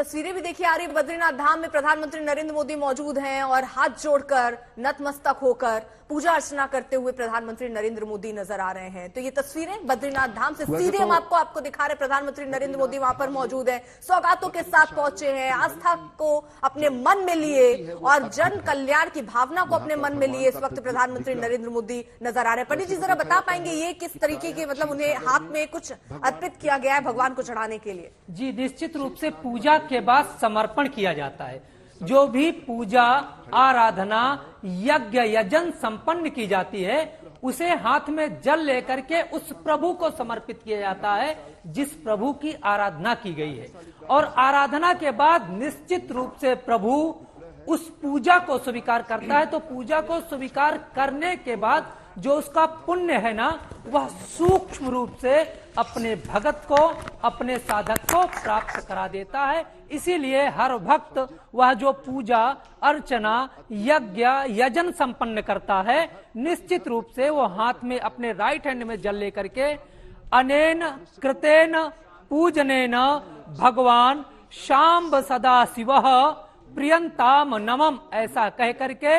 तस्वीरें भी देखिए आ रही है, बद्रीनाथ धाम में प्रधानमंत्री नरेंद्र मोदी मौजूद हैं और हाथ जोड़कर नतमस्तक होकर पूजा अर्चना करते हुए प्रधानमंत्री नरेंद्र मोदी नजर आ रहे हैं। तो ये तस्वीरें बद्रीनाथ धाम से सीधे हम आपको दिखा रहे हैं। प्रधानमंत्री नरेंद्र मोदी वहां पर मौजूद हैं, सौगातों के साथ पहुंचे हैं, आस्था को अपने मन में लिए और जन कल्याण की भावना को अपने मन में लिए इस वक्त प्रधानमंत्री नरेंद्र मोदी नजर आ रहे हैं। पंडित जी जरा बता पाएंगे ये किस तरीके की, मतलब उन्हें हाथ में कुछ अर्पित किया गया है भगवान को चढ़ाने के लिए? जी, निश्चित रूप से पूजा के बाद समर्पण किया जाता है। जो भी पूजा आराधना यज्ञ यजन संपन्न की जाती है उसे हाथ में जल लेकर के उस प्रभु को समर्पित किया जाता है जिस प्रभु की आराधना की गई है। और आराधना के बाद निश्चित रूप से प्रभु उस पूजा को स्वीकार करता है। तो पूजा को स्वीकार करने के बाद जो उसका पुण्य है ना, वह सूक्ष्म रूप से अपने भगत को, अपने साधक को प्राप्त करा देता है। इसीलिए हर भक्त वह जो पूजा अर्चना यज्ञ यजन संपन्न करता है, निश्चित रूप से वो हाथ में अपने राइट हैंड में जल लेकर के अनेन कृतेन पूजनेन भगवान शाम्ब सदा शिवः प्रियंताम नमम, ऐसा कह करके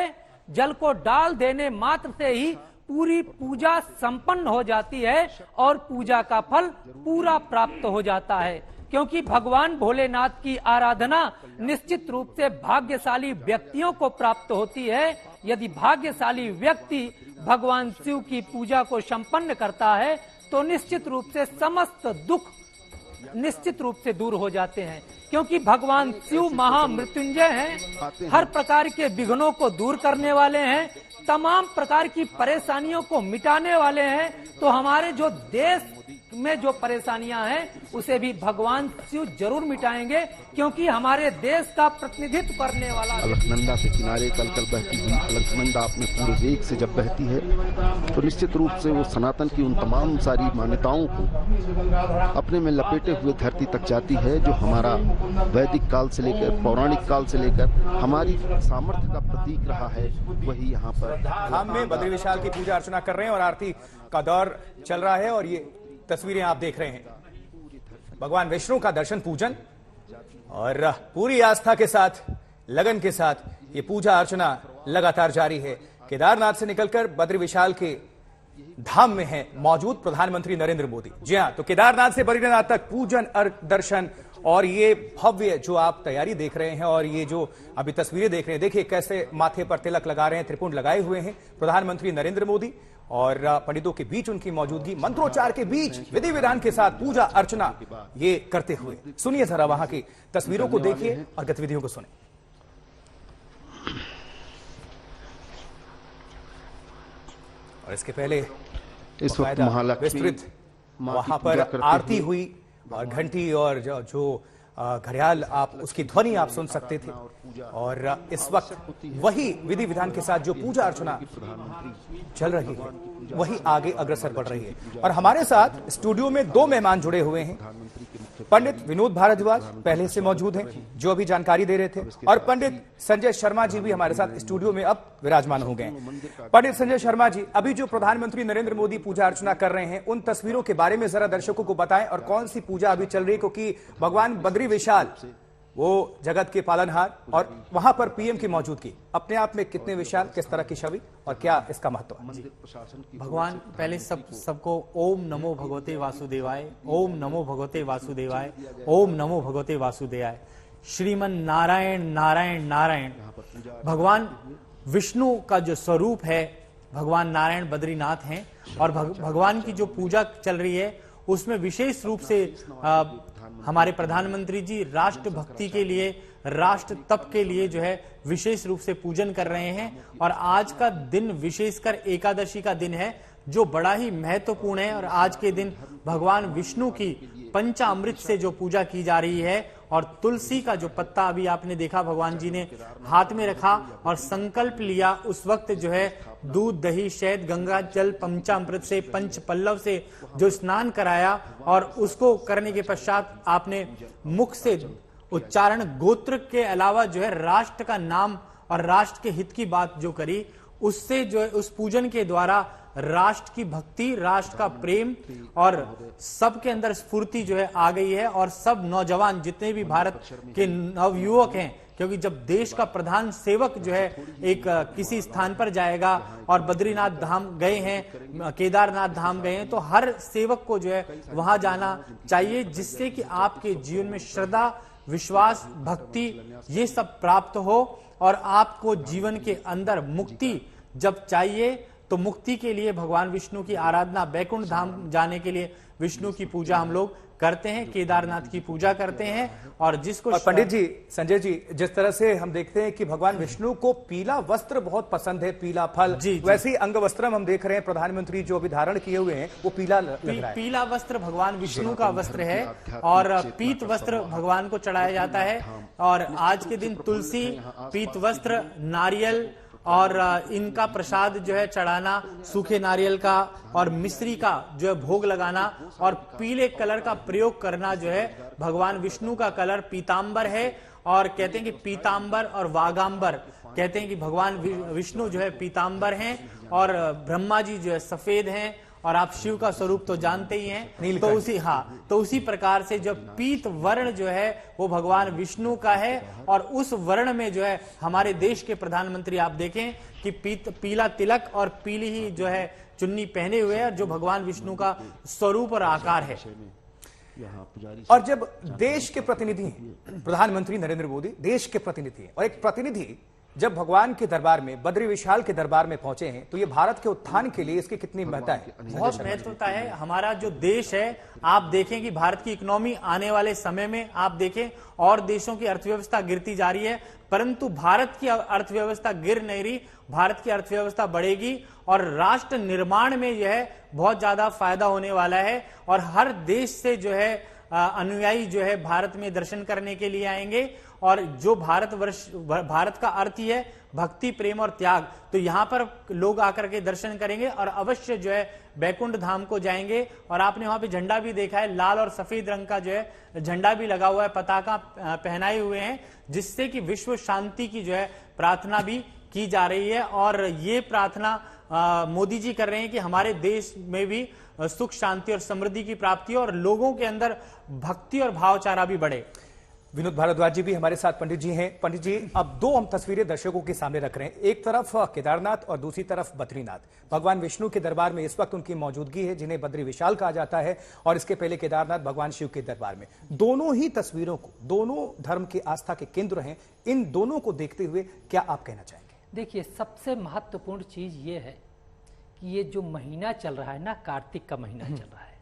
जल को डाल देने मात्र से ही पूरी पूजा संपन्न हो जाती है और पूजा का फल पूरा प्राप्त हो जाता है। क्योंकि भगवान भोलेनाथ की आराधना निश्चित रूप से भाग्यशाली व्यक्तियों को प्राप्त होती है। यदि भाग्यशाली व्यक्ति भगवान शिव की पूजा को संपन्न करता है तो निश्चित रूप से समस्त दुख निश्चित रूप से दूर हो जाते हैं। क्योंकि भगवान शिव महामृत्युंजय हैं, हर प्रकार के विघ्नों को दूर करने वाले हैं, तमाम प्रकार की परेशानियों को मिटाने वाले हैं। तो हमारे जो देश में जो परेशानियां हैं उसे भी भगवान शिव जरूर मिटाएंगे, क्योंकि हमारे देश का प्रतिनिधित्व करने वाला अलकनंदा के किनारे कल कल बहती हुई अलकनंदा अपने पूरे वेग से जब बहती है तो निश्चित रूप से वो सनातन की उन तमाम सारी मान्यताओं को अपने में लपेटे हुए धरती तक जाती है, जो हमारा वैदिक काल से लेकर पौराणिक काल से लेकर हमारी सामर्थ्य का प्रतीक रहा है। वही यहाँ पर धाम में बद्री विशाल की पूजा अर्चना कर रहे हैं और आरती का दौर चल रहा है। और ये तस्वीरें आप देख रहे हैं, भगवान विष्णु का दर्शन पूजन और पूरी आस्था के साथ लगन के साथ ये पूजा अर्चना लगातार जारी है। केदारनाथ से निकलकर बद्री विशाल के धाम में है मौजूद प्रधानमंत्री नरेंद्र मोदी। जी हां, तो केदारनाथ से बद्रीनाथ तक पूजन दर्शन और ये भव्य जो आप तैयारी देख रहे हैं और ये जो अभी तस्वीरें देख रहे हैं, देखिए कैसे माथे पर तिलक लगा रहे हैं, त्रिपुंड लगाए हुए हैं प्रधानमंत्री नरेंद्र मोदी और पंडितों के बीच उनकी मौजूदगी, मंत्रोच्चार के बीच विधि विधान के साथ पूजा अर्चना ये करते हुए। सुनिए जरा वहां की तस्वीरों को देखिए और गतिविधियों को सुने। और इसके पहले इस वक्त महालक्ष्मी विस्तृत वहां पर आरती हुई और घंटी और जो घड़ियाल आप उसकी ध्वनि आप सुन सकते थे। और इस वक्त वही विधि विधान के साथ जो पूजा अर्चना चल रही है वही आगे अग्रसर बढ़ रही है। और हमारे साथ स्टूडियो में दो मेहमान जुड़े हुए हैं। पंडित विनोद भारद्वाज पहले से मौजूद हैं जो अभी जानकारी दे रहे थे, और पंडित संजय शर्मा जी भी हमारे साथ स्टूडियो में अब विराजमान हो गए। पंडित संजय शर्मा जी, अभी जो प्रधानमंत्री नरेंद्र मोदी पूजा अर्चना कर रहे हैं उन तस्वीरों के बारे में जरा दर्शकों को बताएं और कौन सी पूजा अभी चल रही है, क्योंकि भगवान बद्री विशाल वो जगत के पालनहार और वहां पर पीएम की मौजूदगी अपने आप में कितने विशाल, किस तरह की छवि और क्या इसका महत्व है? भगवान पहले सबको ओम नमो भगवते वासुदेवाय, ओम नमो भगवते वासुदेवाय, ओम नमो भगवते वासुदेवाय। श्रीमन नारायण नारायण नारायण। भगवान विष्णु का जो स्वरूप है भगवान नारायण बद्रीनाथ हैं और भगवान की जो पूजा चल रही है उसमें विशेष रूप से हमारे प्रधानमंत्री जी राष्ट्र भक्ति के लिए, राष्ट्र तप के लिए जो है विशेष रूप से पूजन कर रहे हैं। और आज का दिन विशेषकर एकादशी का दिन है जो बड़ा ही महत्वपूर्ण है। और आज के दिन भगवान विष्णु की पंचामृत से जो पूजा की जा रही है और तुलसी का जो पत्ता अभी आपने देखा भगवान जी ने हाथ में रखा और संकल्प लिया, उस वक्त जो है दूध दही शहद गंगा जल पंचामृत से पंच पल्लव से जो स्नान कराया और उसको करने के पश्चात आपने मुख से उच्चारण गोत्र के अलावा जो है राष्ट्र का नाम और राष्ट्र के हित की बात जो करी, उससे जो है उस पूजन के द्वारा राष्ट्र की भक्ति, राष्ट्र का प्रेम और सबके अंदर स्फूर्ति जो है आ गई है। और सब नौजवान जितने भी भारत के नवयुवक हैं, क्योंकि जब देश का प्रधान सेवक जो है एक किसी स्थान पर जाएगा और बद्रीनाथ धाम गए हैं, केदारनाथ धाम गए हैं, तो हर सेवक को जो है वहां जाना चाहिए, जिससे कि आपके जीवन में श्रद्धा, विश्वास, भक्ति ये सब प्राप्त हो और आपको जीवन के अंदर मुक्ति जब चाहिए तो मुक्ति के लिए भगवान विष्णु की आराधना, वैकुंठ धाम जाने के लिए विष्णु की पूजा हम लोग करते हैं, केदारनाथ की पूजा करते हैं। और जिसको और पंडित जी, संजय जी, जिस तरह से हम देखते हैं कि भगवान विष्णु को पीला वस्त्र बहुत पसंद है, पीला फल, वैसे ही अंग वस्त्रम हम देख रहे हैं प्रधानमंत्री जो अभी धारण किए हुए हैं वो पीला लग रहा है। पीला वस्त्र भगवान विष्णु का वस्त्र है और पीत वस्त्र भगवान को चढ़ाया जाता है। और आज के दिन तुलसी, पीत वस्त्र, नारियल और इनका प्रसाद जो है चढ़ाना, सूखे नारियल का और मिश्री का जो है भोग लगाना और पीले कलर का प्रयोग करना जो है, भगवान विष्णु का कलर पीतांबर है। और कहते हैं कि पीतांबर और वागांबर, कहते हैं कि भगवान विष्णु जो है पीतांबर हैं और ब्रह्मा जी जो है सफेद हैं। और आप शिव का स्वरूप तो जानते ही हैं, तो उसी प्रकार से जब पीत वर्ण जो है वो भगवान विष्णु का है। और उस वर्ण में जो है हमारे देश के प्रधानमंत्री आप देखें कि पीला तिलक और पीली ही जो है चुन्नी पहने हुए हैं, जो भगवान विष्णु का स्वरूप और आकार है। और जब देश के प्रतिनिधि, प्रधानमंत्री नरेंद्र मोदी देश के प्रतिनिधि हैं, और एक प्रतिनिधि जब भगवान के दरबार में, बद्री विशाल के दरबार में पहुंचे हैं, तो ये भारत के उत्थान के लिए इसकी कितनी महत्ता है? बहुत महत्वता है। हमारा जो देश है, आप देखें कि भारत की इकोनॉमी आने वाले समय में आप देखें और देशों की अर्थव्यवस्था गिरती जा रही है, परंतु भारत की अर्थव्यवस्था गिर नहीं रही, भारत की अर्थव्यवस्था बढ़ेगी और राष्ट्र निर्माण में जो है बहुत ज्यादा फायदा होने वाला है। और हर देश से जो है अनुयायी जो है भारत में दर्शन करने के लिए आएंगे। और जो भारत का अर्थ ही है भक्ति, प्रेम और त्याग, तो यहाँ पर लोग आकर के दर्शन करेंगे और अवश्य जो है वैकुंठ धाम को जाएंगे। और आपने वहां पे झंडा भी देखा है, लाल और सफेद रंग का जो है झंडा भी लगा हुआ है, पताका पहनाए हुए हैं, जिससे कि विश्व शांति की जो है प्रार्थना भी की जा रही है। और ये प्रार्थना मोदी जी कर रहे हैं कि हमारे देश में भी सुख, शांति और समृद्धि की प्राप्ति हो और लोगों के अंदर भक्ति और भावचारा भी बढ़े। विनोद भारद्वाज जी भी हमारे साथ पंडित जी हैं। पंडित जी, अब दो हम तस्वीरें दर्शकों के सामने रख रहे हैं, एक तरफ केदारनाथ और दूसरी तरफ बद्रीनाथ। भगवान विष्णु के दरबार में इस वक्त उनकी मौजूदगी है, जिन्हें बद्री विशाल कहा जाता है, और इसके पहले केदारनाथ भगवान शिव के दरबार में। दोनों ही तस्वीरों को, दोनों धर्म की आस्था के केंद्र हैं, इन दोनों को देखते हुए क्या आप कहना चाहेंगे? देखिए, सबसे महत्वपूर्ण चीज ये है कि ये जो महीना चल रहा है ना, कार्तिक का महीना चल रहा है,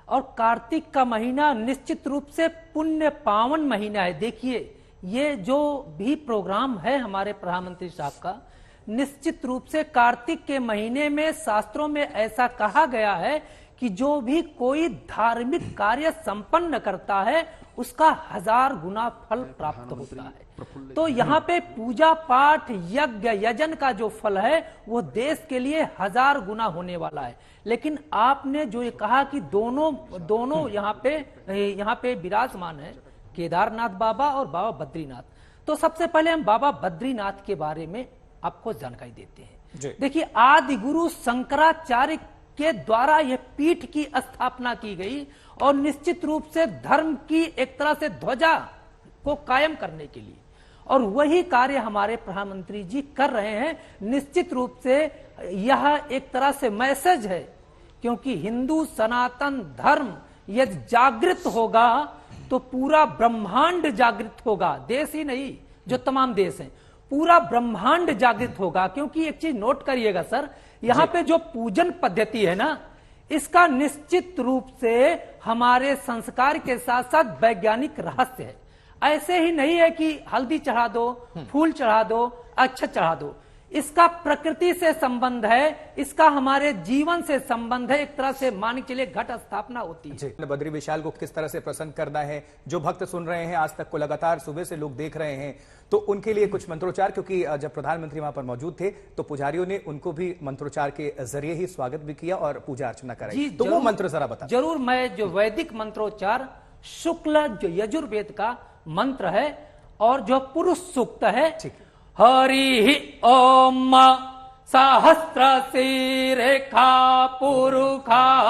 और कार्तिक का महीना निश्चित रूप से पुण्य पावन महीना है। देखिए, ये जो भी प्रोग्राम है हमारे प्रधानमंत्री साहब का, निश्चित रूप से कार्तिक के महीने में शास्त्रों में ऐसा कहा गया है कि जो भी कोई धार्मिक कार्य संपन्न करता है उसका 1000 गुना फल प्राप्त होता है। तो यहाँ पे पूजा पाठ, यज्ञ, यजन का जो फल है वो देश के लिए 1000 गुना होने वाला है। लेकिन आपने जो ये कहा कि दोनों यहाँ पे विराजमान है, केदारनाथ बाबा और बाबा बद्रीनाथ। तो सबसे पहले हम बाबा बद्रीनाथ के बारे में आपको जानकारी देते हैं। देखिए, आदि गुरु शंकराचार्य के द्वारा यह पीठ की स्थापना की गई और निश्चित रूप से धर्म की एक तरह से ध्वजा को कायम करने के लिए, और वही कार्य हमारे प्रधानमंत्री जी कर रहे हैं। निश्चित रूप से यह एक तरह से मैसेज है, क्योंकि हिंदू सनातन धर्म यदि जागृत होगा तो पूरा ब्रह्मांड जागृत होगा। देश ही नहीं, जो तमाम देश हैं, पूरा ब्रह्मांड जागृत होगा। क्योंकि एक चीज नोट करिएगा सर, यहाँ पे जो पूजन पद्धति है ना, इसका निश्चित रूप से हमारे संस्कार के साथ साथ वैज्ञानिक रहस्य है। ऐसे ही नहीं है कि हल्दी चढ़ा दो, फूल चढ़ा दो, अक्षत चढ़ा दो। इसका प्रकृति से संबंध है, इसका हमारे जीवन से संबंध है। एक तरह से मान के चलिए घट स्थापना होती है। बद्री विशाल को किस तरह से प्रसन्न करना है, जो भक्त सुन रहे हैं, आज तक को लगातार सुबह से लोग देख रहे हैं, तो उनके लिए कुछ मंत्रोच्चार, क्योंकि जब प्रधानमंत्री वहां पर मौजूद थे तो पुजारियों ने उनको भी मंत्रोच्चार के जरिए ही स्वागत भी किया और पूजा अर्चना कराई। तो वो मंत्र जरा बता। जरूर, मैं जो वैदिक मंत्रोच्चार, शुक्ल जो यजुर्वेद का मंत्र है और जो पुरुष सूक्त है, हरि ओम सहस्रशीरेखा पुरुषाः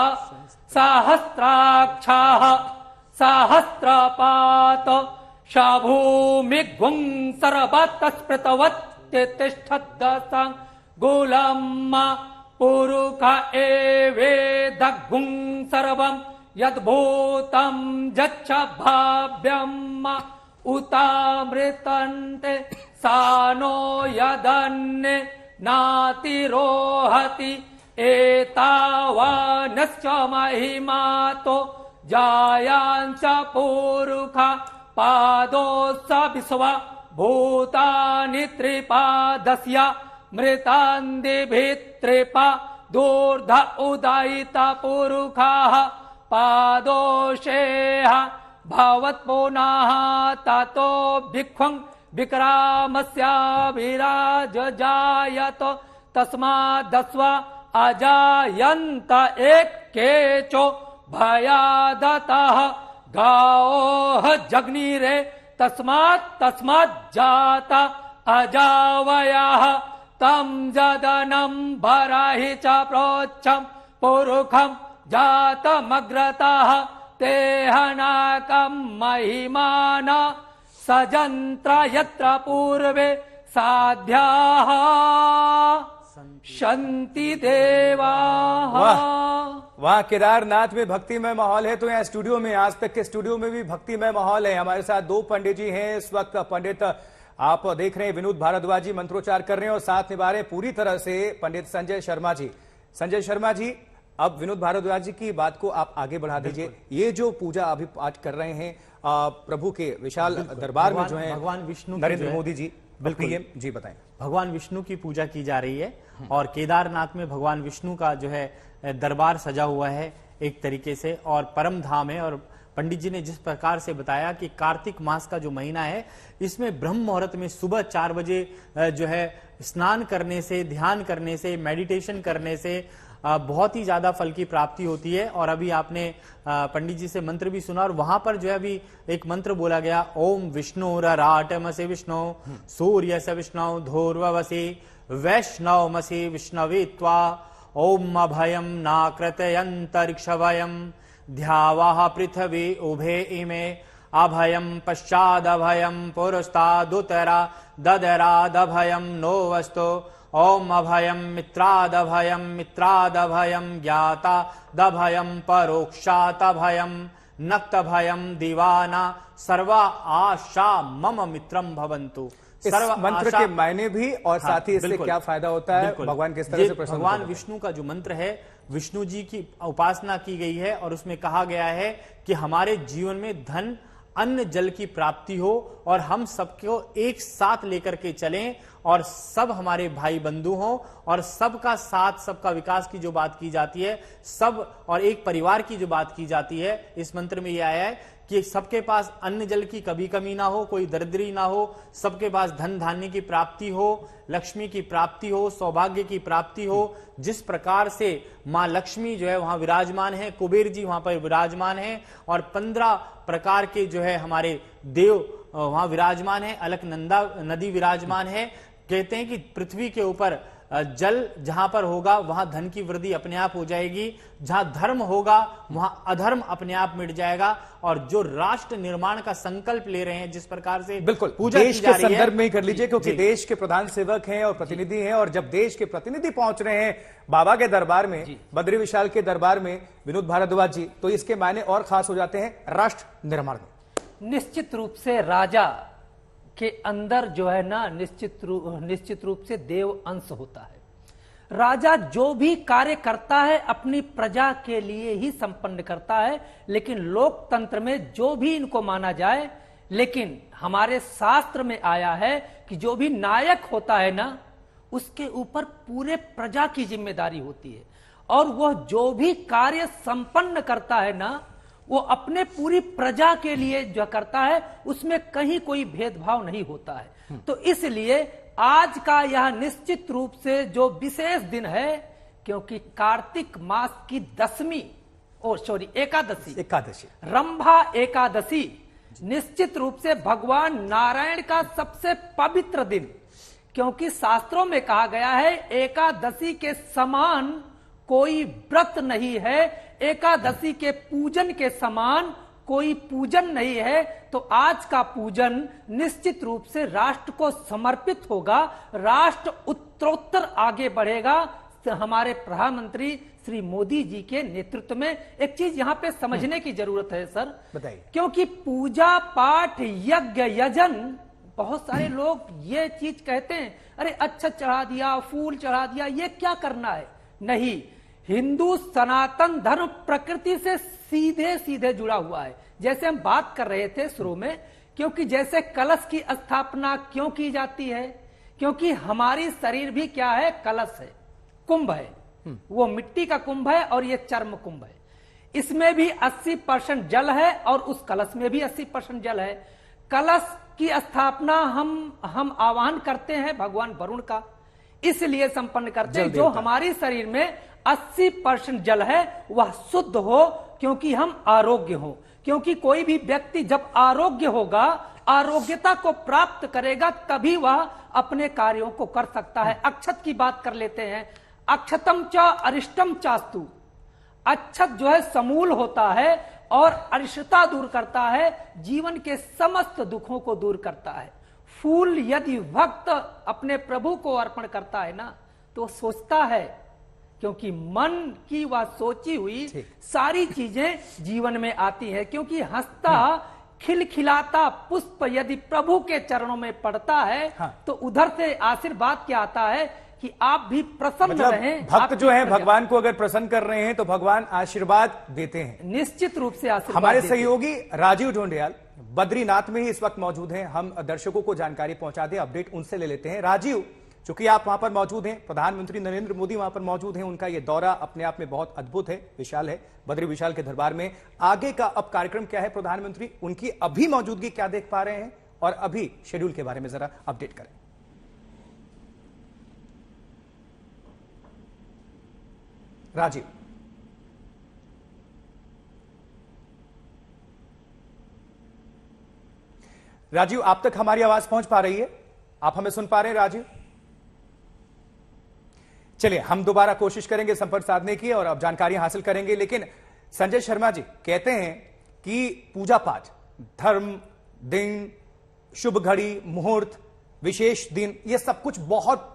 सहस्राक्षाः सहस्रपात शभूमिग्वं सर्वतस्पृतवत्यतिष्ठद्दशं गुलम् पुरुष एवेदग्गुं सर्वं यद्भूतं यच्च भाव्यम् उतामृतन्ते सानो यदन्ये नातिरोहति एतावानश्च महिमातो जायांच पुरुषा पादोऽस्य विश्वा भूतानि त्रिपादस्य मृतान्दिभित्रिपा दूर्ध उदयिता पुरुषाः पादोषेह भवत्पुनः ततो भिक्खं विक्रामस्य विराज जायत तस्मादस्वा अजायन्त एकेचो भयादतः गाओः जग्निरे तस्मात् जाता अजावयः तं जदनं बराहि च प्रोच्छं पुरुषं जातमग्रतः तेहनाकं महिमान सजन्त्र यत्र पूर्वे साध्याः शन्ति देवाः। वहाँ केदारनाथ में भक्तिमय माहौल है, तो यहाँ स्टूडियो में, आज तक के स्टूडियो में भी भक्तिमय माहौल है। हमारे साथ दो पंडित जी हैं इस वक्त। पंडित आप देख रहे हैं विनोद भारद्वाज जी मंत्रोच्चार कर रहे हैं और साथ निभा रहे पूरी तरह से पंडित संजय शर्मा जी। संजय शर्मा जी, अब विनोद भारद्वाज जी की बात को आप आगे बढ़ा दीजिए। ये जो पूजा अभी आज कर रहे हैं प्रभु के विशाल दरबार में जो है भगवान विष्णु नरेंद्र मोदी जी, बिल्कुल जी बताएं। भगवान विष्णु की पूजा की जा रही है और केदारनाथ में भगवान विष्णु का जो है दरबार सजा हुआ है एक तरीके से और परम धाम है। और पंडित जी ने जिस प्रकार से बताया कि कार्तिक मास का जो महीना है इसमें ब्रह्म मुहूर्त में सुबह 4 बजे जो है स्नान करने से, ध्यान करने से, मेडिटेशन करने से बहुत ही ज्यादा फल की प्राप्ति होती है। और अभी आपने पंडित जी से मंत्र भी सुना और वहां पर जो है अभी एक मंत्र बोला गया, ओम विष्णुराटमसि विष्णु सूर्य से विष्णु धूर्वसी वैष्णवमसि विष्णवे त्वा ओम अभयम नाकृतयंतरिक्ष भयम ध्यावाः पृथ्वी उभे इमे अभयम पश्चादभयम पुरस्तादुतरा ददरादभयम नो वस्तु ओम अभयम मित्रादभयम ज्ञाता दभयम परोक्षात भयम नक्त भयम दीवाना सर्वा आशा मम मित्रम भवन्तु। इस मंत्र के मायने भी और साथ ही इससे क्या फायदा होता है, भगवान किस तरह से प्रसन्न भगवान विष्णु का जो मंत्र है, विष्णु जी की उपासना की गई है और उसमें कहा गया है कि हमारे जीवन में धन अन्न जल की प्राप्ति हो और हम सबको एक साथ लेकर के चलें और सब हमारे भाई बंधु हों और सबका साथ, सबका विकास की जो बात की जाती है, सब और एक परिवार की जो बात की जाती है, इस मंत्र में यह आया है कि सबके पास अन्न जल की कभी कमी ना हो, कोई दरिद्री ना हो, सबके पास धन धान्य की प्राप्ति हो, लक्ष्मी की प्राप्ति हो, सौभाग्य की प्राप्ति हो। जिस प्रकार से मां लक्ष्मी जो है वहां विराजमान है, कुबेर जी वहां पर विराजमान है और 15 प्रकार के जो है हमारे देव वहां विराजमान है, अलकनंदा नदी विराजमान है। कहते हैं कि पृथ्वी के ऊपर जल जहां पर होगा वहां धन की वृद्धि अपने आप हो जाएगी, जहां धर्म होगा वहां अधर्म अपने आप मिट जाएगा। और जो राष्ट्र निर्माण का संकल्प ले रहे हैं जिस प्रकार से बिल्कुल पूजा देश की जा के रही है, संदर्भ में ही कर लीजिए, क्योंकि देश के प्रधान सेवक हैं और प्रतिनिधि हैं, और जब देश के प्रतिनिधि पहुंच रहे हैं बाबा के दरबार में, बद्री विशाल के दरबार में, विनोद भारद्वाज जी, तो इसके मायने और खास हो जाते हैं राष्ट्र निर्माण में। निश्चित रूप से राजा के अंदर जो है ना निश्चित रूप से देव अंश होता है। राजा जो भी कार्य करता है अपनी प्रजा के लिए ही संपन्न करता है, लेकिन लोकतंत्र में जो भी इनको माना जाए, लेकिन हमारे शास्त्र में आया है कि जो भी नायक होता है ना उसके ऊपर पूरे प्रजा की जिम्मेदारी होती है और वह जो भी कार्य संपन्न करता है ना वो अपने पूरी प्रजा के लिए जो करता है, उसमें कहीं कोई भेदभाव नहीं होता है। तो इसलिए आज का यह निश्चित रूप से जो विशेष दिन है, क्योंकि कार्तिक मास की एकादशी रंभा एकादशी निश्चित रूप से भगवान नारायण का सबसे पवित्र दिन, क्योंकि शास्त्रों में कहा गया है एकादशी के समान कोई व्रत नहीं है, एकादशी के पूजन के समान कोई पूजन नहीं है। तो आज का पूजन निश्चित रूप से राष्ट्र को समर्पित होगा, राष्ट्र उत्तरोत्तर आगे बढ़ेगा हमारे प्रधानमंत्री श्री मोदी जी के नेतृत्व में। एक चीज यहाँ पे समझने की जरूरत है सर, बताइए। क्योंकि पूजा पाठ यज्ञ यजन, बहुत सारे लोग ये चीज कहते हैं अरे अच्छा चढ़ा दिया, फूल चढ़ा दिया, ये क्या करना है। नहीं, हिंदू सनातन धर्म प्रकृति से सीधे सीधे जुड़ा हुआ है। जैसे हम बात कर रहे थे शुरू में, क्योंकि जैसे कलश की स्थापना क्यों की जाती है, क्योंकि हमारी शरीर भी क्या है, कलश है, कुंभ है, वो मिट्टी का कुंभ है और ये चर्म कुंभ है। इसमें भी 80% जल है और उस कलश में भी 80% जल है। कलश की स्थापना हम आह्वान करते हैं भगवान वरुण का, इसलिए संपन्न करते हैं जो हमारी शरीर में 80% जल है वह शुद्ध हो, क्योंकि हम आरोग्य हो। क्योंकि कोई भी व्यक्ति जब आरोग्य होगा, आरोग्यता को प्राप्त करेगा, तभी वह अपने कार्यों को कर सकता है। अक्षत की बात कर लेते हैं, अक्षतम च अरिष्टम चास्तु। अक्षत जो है समूल होता है और अरिष्टता दूर करता है, जीवन के समस्त दुखों को दूर करता है। फूल यदि भक्त अपने प्रभु को अर्पण करता है ना, तो सोचता है, क्योंकि मन की वह सोची हुई सारी चीजें जीवन में आती है। क्योंकि हंसता खिलखिलाता पुष्प यदि प्रभु के चरणों में पड़ता है, तो उधर से आशीर्वाद क्या आता है कि आप भी प्रसन्न रहें। भक्त जो है भगवान को अगर प्रसन्न कर रहे हैं तो भगवान आशीर्वाद देते हैं, निश्चित रूप से आशीर्वाद। हमारे सहयोगी राजीव ढोंडियाल बद्रीनाथ में ही इस वक्त मौजूद हैं, हम दर्शकों को जानकारी पहुंचा दें, अपडेट उनसे ले लेते हैं। राजीव, चूंकि आप वहां पर मौजूद हैं, प्रधानमंत्री नरेंद्र मोदी वहां पर मौजूद हैं, उनका यह दौरा अपने आप में बहुत अद्भुत है, विशाल है, बद्री विशाल के दरबार में। आगे का अब कार्यक्रम क्या है, प्रधानमंत्री उनकी अभी मौजूदगी क्या देख पा रहे हैं, और अभी शेड्यूल के बारे में जरा अपडेट करें। राजीव, राजीव आप तक हमारी आवाज पहुंच पा रही है? आप हमें सुन पा रहे हैं राजीव? चलिए हम दोबारा कोशिश करेंगे संपर्क साधने की और अब जानकारी हासिल करेंगे। लेकिन संजय शर्मा जी कहते हैं कि पूजा पाठ, धर्म, दिन, शुभ घड़ी, मुहूर्त, विशेष दिन, यह सब कुछ बहुत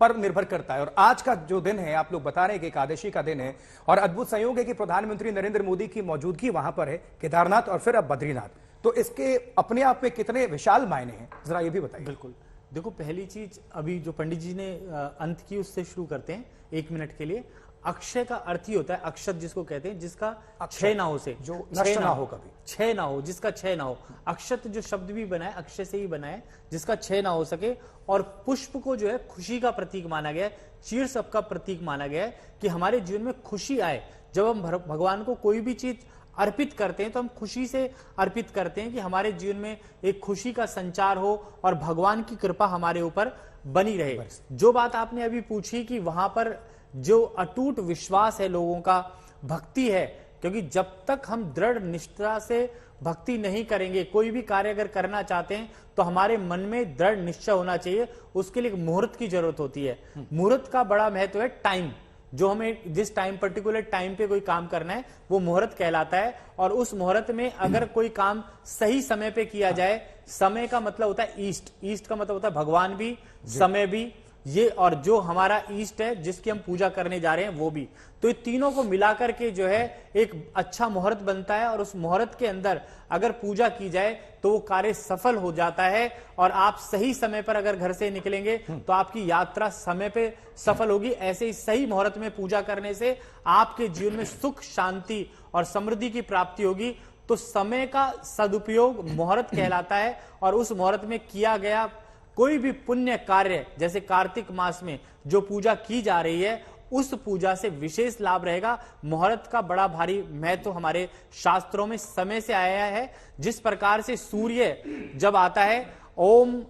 पर निर्भर करता है। और आज का जो दिन है, आप लोग बता रहे हैं कि एकादशी का दिन है, और अद्भुत संयोग है कि प्रधानमंत्री नरेंद्र मोदी की मौजूदगी वहां पर है, केदारनाथ और फिर अब बद्रीनाथ। तो इसके अपने आप में कितने विशाल मायने हैं, जरा ये भी बताइए। बिल्कुल, देखो पहली चीज अभी जो पंडित जी ने अंत की उससे शुरू करते हैं 1 मिनट के लिए। अक्षय का अर्थ ही होता है, अक्षत जिसको कहते हैं, जिसका क्षय ना हो, से जो नष्ट ना हो, कभी क्षय ना हो, जिसका क्षय ना हो। अक्षत जो शब्द भी बना है अक्षय से ही बना है, जिसका क्षय ना हो सके। और पुष्प को जो है खुशी का प्रतीक माना गया है, चीर सबका प्रतीक माना गया है कि हमारे जीवन में खुशी आए। जब हम भगवान को कोई भी चीज अर्पित करते हैं तो हम खुशी से अर्पित करते हैं कि हमारे जीवन में एक खुशी का संचार हो और भगवान की कृपा हमारे ऊपर बनी रहे। जो बात आपने अभी पूछी कि वहां पर जो अटूट विश्वास है लोगों का, भक्ति है, क्योंकि जब तक हम दृढ़ निष्ठा से भक्ति नहीं करेंगे, कोई भी कार्य अगर करना चाहते हैं तो हमारे मन में दृढ़ निश्चय होना चाहिए। उसके लिए एक मुहूर्त की जरूरत होती है। मुहूर्त का बड़ा महत्व है, टाइम, जो हमें जिस टाइम पर्टिकुलर टाइम पे कोई काम करना है वो मुहूर्त कहलाता है। और उस मुहूर्त में अगर कोई काम सही समय पे किया जाए, समय का मतलब होता है ईस्ट, ईस्ट का मतलब होता है भगवान भी, समय भी, ये और जो हमारा ईस्ट है जिसकी हम पूजा करने जा रहे हैं वो भी, तो ये तीनों को मिलाकर के जो है एक अच्छा मुहूर्त बनता है। और उस मुहूर्त के अंदर अगर पूजा की जाए तो वो कार्य सफल हो जाता है। और आप सही समय पर अगर घर से निकलेंगे तो आपकी यात्रा समय पे सफल होगी। ऐसे ही सही मुहूर्त में पूजा करने से आपके जीवन में सुख, शांति और समृद्धि की प्राप्ति होगी। तो समय का सदुपयोग मुहूर्त कहलाता है। और उस मुहूर्त में किया गया कोई भी पुण्य कार्य, जैसे कार्तिक मास में जो पूजा की जा रही है, उस पूजा से विशेष लाभ रहेगा। मुहूर्त का बड़ा भारी महत्व हमारे शास्त्रों में समय से आया है। जिस प्रकार से सूर्य जब आता है, ओम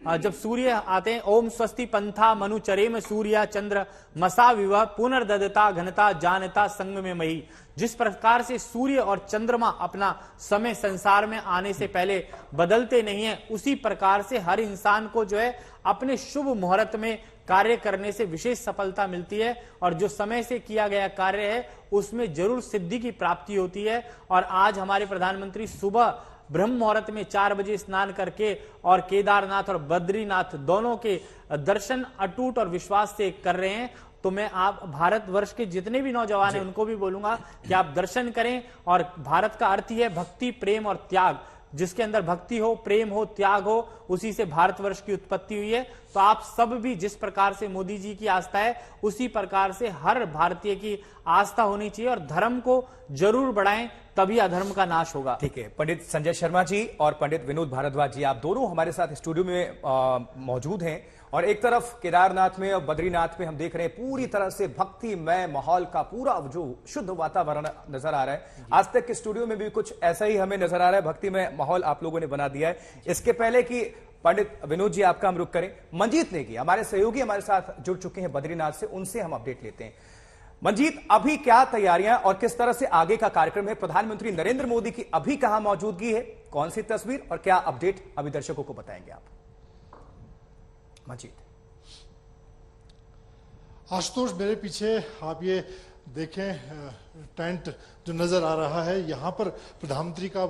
जब सूर्य आते हैं, ओम स्वस्ति पंथा मनु चरेम सूर्य चंद्र मसा विवह पुनर्ददता घनता जानता संग में मही। जिस प्रकार से सूर्य और चंद्रमा अपना समय संसार में आने से पहले बदलते नहीं है, उसी प्रकार से हर इंसान को जो है अपने शुभ मुहूर्त में कार्य करने से विशेष सफलता मिलती है और जो समय से किया गया कार्य है उसमें जरूर सिद्धि की प्राप्ति होती है। और आज हमारे प्रधानमंत्री सुबह ब्रह्म मुहूर्त में 4 बजे स्नान करके और केदारनाथ और बद्रीनाथ दोनों के दर्शन अटूट और विश्वास से कर रहे हैं। तो मैं आप भारतवर्ष के जितने भी नौजवान हैं उनको भी बोलूंगा कि आप दर्शन करें। और भारत का अर्थ ही है भक्ति, प्रेम और त्याग। जिसके अंदर भक्ति हो, प्रेम हो, त्याग हो, उसी से भारतवर्ष की उत्पत्ति हुई है। तो आप सब भी जिस प्रकार से मोदी जी की आस्था है उसी प्रकार से हर भारतीय की आस्था होनी चाहिए और धर्म को जरूर बढ़ाएं, तभी अधर्म का नाश होगा। ठीक है, पंडित संजय शर्मा जी और पंडित विनोद भारद्वाज जी, आप दोनों हमारे साथ स्टूडियो में मौजूद हैं। और एक तरफ केदारनाथ में और बद्रीनाथ में हम देख रहे हैं पूरी तरह से भक्तिमय माहौल का पूरा जो शुद्ध वातावरण नजर आ रहा है। आज तक के स्टूडियो में भी कुछ ऐसा ही हमें नजर आ रहा है, भक्तिमय माहौल आप लोगों ने बना दिया है। इसके पहले कि पंडित विनोद जी आपका हम रुख करें, मंजीत नेगी हमारे सहयोगी हमारे साथ जुड़ चुके हैं बद्रीनाथ से, उनसे हम अपडेट लेते हैं। मंजीत, अभी क्या तैयारियां और किस तरह से आगे का कार्यक्रम है? प्रधानमंत्री नरेंद्र मोदी की अभी कहां मौजूदगी है, कौन सी तस्वीर और क्या अपडेट अभी दर्शकों को बताएंगे आप? मंजीत। आशुतोष, मेरे पीछे आप ये देखें टेंट जो नजर आ रहा है, यहाँ पर प्रधानमंत्री का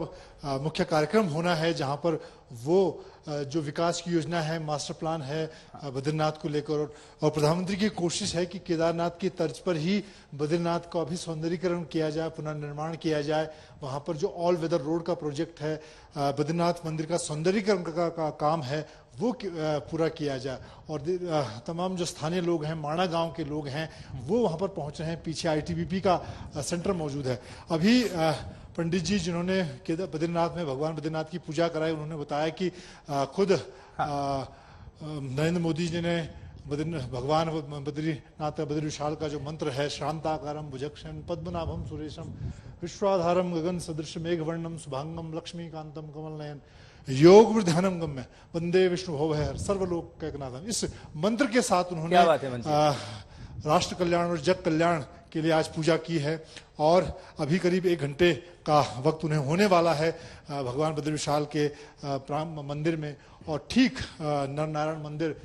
मुख्य कार्यक्रम होना है, जहाँ पर वो जो विकास की योजना है, मास्टर प्लान है बद्रीनाथ को लेकर, और प्रधानमंत्री की कोशिश है कि केदारनाथ की तर्ज पर ही बद्रीनाथ का भी सौंदर्यीकरण किया जाए, पुनर्निर्माण किया जाए। वहाँ पर जो ऑल वेदर रोड का प्रोजेक्ट है, बद्रीनाथ मंदिर का सौंदर्यीकरण का काम है, वो पूरा किया जाए। और तमाम जो स्थानीय लोग हैं, माणा गांव के लोग हैं, वो वहाँ पर पहुँच रहे हैं। पीछे आईटीबीपी का सेंटर मौजूद है। अभी पंडित जी जिन्होंने बद्रीनाथ में भगवान बद्रीनाथ की पूजा कराई, उन्होंने बताया कि खुद नरेंद्र मोदी जी ने भगवान बद्रीनाथ का बद्री विशाल का जो मंत्र है, शांताकारम भुजक्षण पद्मनाभम सुरेशम विश्वाधारम गगन सदृश मेघवर्णम शुभांगम लक्ष्मीकांतम कमल नयन योग वृद्धानम गम्य वंदे विष्णु भव है सर्वलोक कैकनाथम, इस मंत्र के साथ उन्होंने राष्ट्र कल्याण और जग कल्याण के लिए आज पूजा की है। और अभी करीब 1 घंटे का वक्त उन्हें होने वाला है भगवान बद्री विशाल के मंदिर में। और ठीक नरनारायण मंदिर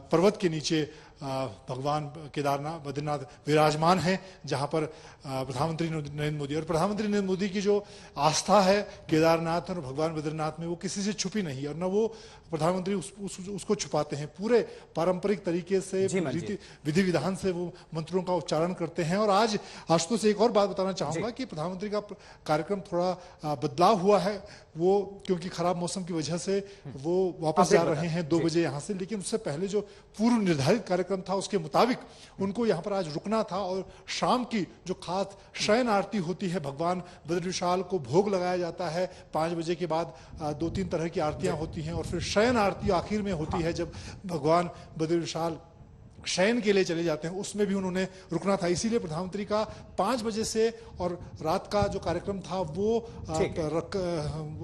पर्वत के नीचे भगवान केदारनाथ बद्रीनाथ विराजमान हैं, जहां पर प्रधानमंत्री नरेंद्र मोदी और प्रधानमंत्री नरेंद्र मोदी की जो आस्था है केदारनाथ और भगवान बद्रीनाथ में, वो किसी से छुपी नहीं है और न वो प्रधानमंत्री उसको छुपाते हैं। पूरे पारंपरिक तरीके से विधि विधान से वो मंत्रों का उच्चारण करते हैं। और आज आशुतोष से एक और बात बताना चाहूंगा कि प्रधानमंत्री का कार्यक्रम थोड़ा बदलाव हुआ है, वो क्योंकि खराब मौसम की वजह से वो वापस जा रहे हैं 2 बजे यहाँ से। लेकिन उससे पहले जो पूर्व निर्धारित कार्यक्रम था उसके मुताबिक उनको यहाँ पर आज रुकना था और शाम की जो खास शयन आरती होती है, भगवान बद्री विशाल को भोग लगाया जाता है। 5 बजे के बाद 2-3 तरह की आरतियां होती हैं और फिर शयन आरती आखिर में होती है जब भगवान बद्री विशाल शयन के लिए चले जाते हैं, उसमें भी उन्होंने रुकना था। इसीलिए प्रधानमंत्री का 5 बजे से और रात का जो कार्यक्रम था वो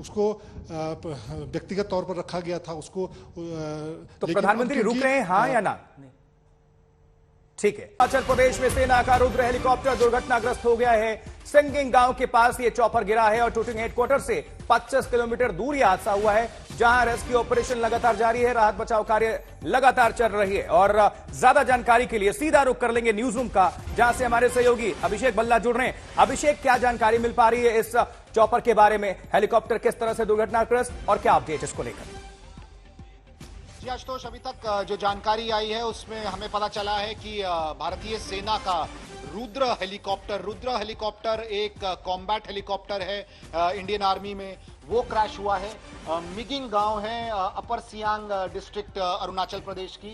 उसको व्यक्तिगत तौर पर रखा गया था उसको। तो प्रधानमंत्री रुक रहे हैं, हाँ या ना? ठीक है। हिमाचल प्रदेश में सेना का रुद्र हेलीकॉप्टर दुर्घटनाग्रस्त हो गया है। सिंगिंग गांव के पास ये चॉपर गिरा है और टूटिंग हेडक्वार्टर से 25 किलोमीटर दूर ये हादसा हुआ है, जहां रेस्क्यू ऑपरेशन लगातार जारी है, राहत बचाव कार्य लगातार चल रही है। और ज्यादा जानकारी के लिए सीधा रुख कर लेंगे न्यूज रूम का, जहां से हमारे सहयोगी अभिषेक बल्ला जुड़ रहे हैं। अभिषेक, क्या जानकारी मिल पा रही है इस चॉपर के बारे में? हेलीकॉप्टर किस तरह से दुर्घटनाग्रस्त और क्या अपडेट इसको लेकर? आशुतोष, अभी तक जो जानकारी आई है उसमें हमें पता चला है कि भारतीय सेना का रुद्र हेलीकॉप्टर एक कॉम्बैट हेलीकॉप्टर है इंडियन आर्मी में, वो क्रैश हुआ है। मिगिंग गांव है अपर सियांग डिस्ट्रिक्ट अरुणाचल प्रदेश की।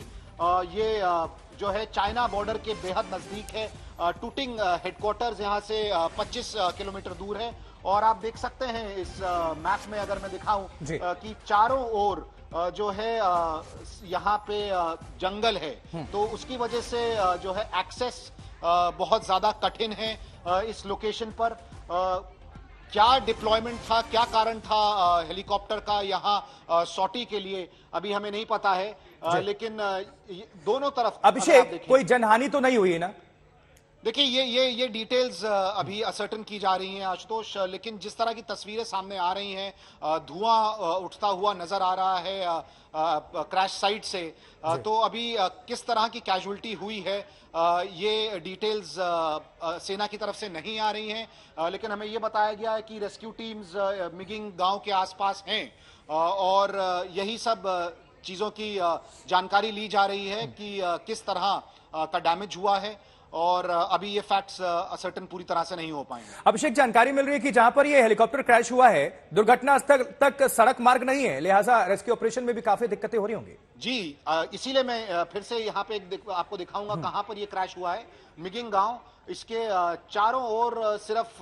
ये जो है चाइना बॉर्डर के बेहद नजदीक है। टूटिंग हेडक्वार्टर्स यहाँ से 25 किलोमीटर दूर है। और आप देख सकते हैं इस मैप में, अगर मैं दिखाऊं कि चारों ओर जो है यहाँ पे जंगल है, तो उसकी वजह से जो है एक्सेस बहुत ज्यादा कठिन है इस लोकेशन पर। क्या डिप्लॉयमेंट था, क्या कारण था हेलीकॉप्टर का यहाँ सॉटी के लिए, अभी हमें नहीं पता है। लेकिन दोनों तरफ अभिषेक कोई जनहानि तो नहीं हुई ना? देखिए ये डिटेल्स अभी असर्टन की जा रही हैं आशुतोष, लेकिन जिस तरह की तस्वीरें सामने आ रही हैं, धुआं उठता हुआ नजर आ रहा है क्रैश साइट से, तो अभी किस तरह की कैजुअल्टी हुई है ये डिटेल्स सेना की तरफ से नहीं आ रही हैं, लेकिन हमें ये बताया गया है कि रेस्क्यू टीम्स मिगिंग गांव के आसपास हैं और यही सब चीजों की जानकारी ली जा रही है कि किस तरह का डैमेज हुआ है, और अभी ये फैक्ट्स असर्टन पूरी तरह से नहीं हो पाएंगे। अभिषेक, जानकारी मिल रही है कि जहां पर ये हेलीकॉप्टर क्रैश हुआ है, दुर्घटना स्थल तक सड़क मार्ग नहीं है, लिहाजा रेस्क्यू ऑपरेशन में भी काफी दिक्कतें हो रही होंगी। जी, इसीलिए मैं फिर से यहाँ पे आपको दिखाऊंगा कहां पर ये क्रैश हुआ है। मिगिंग गांव, इसके चारों ओर सिर्फ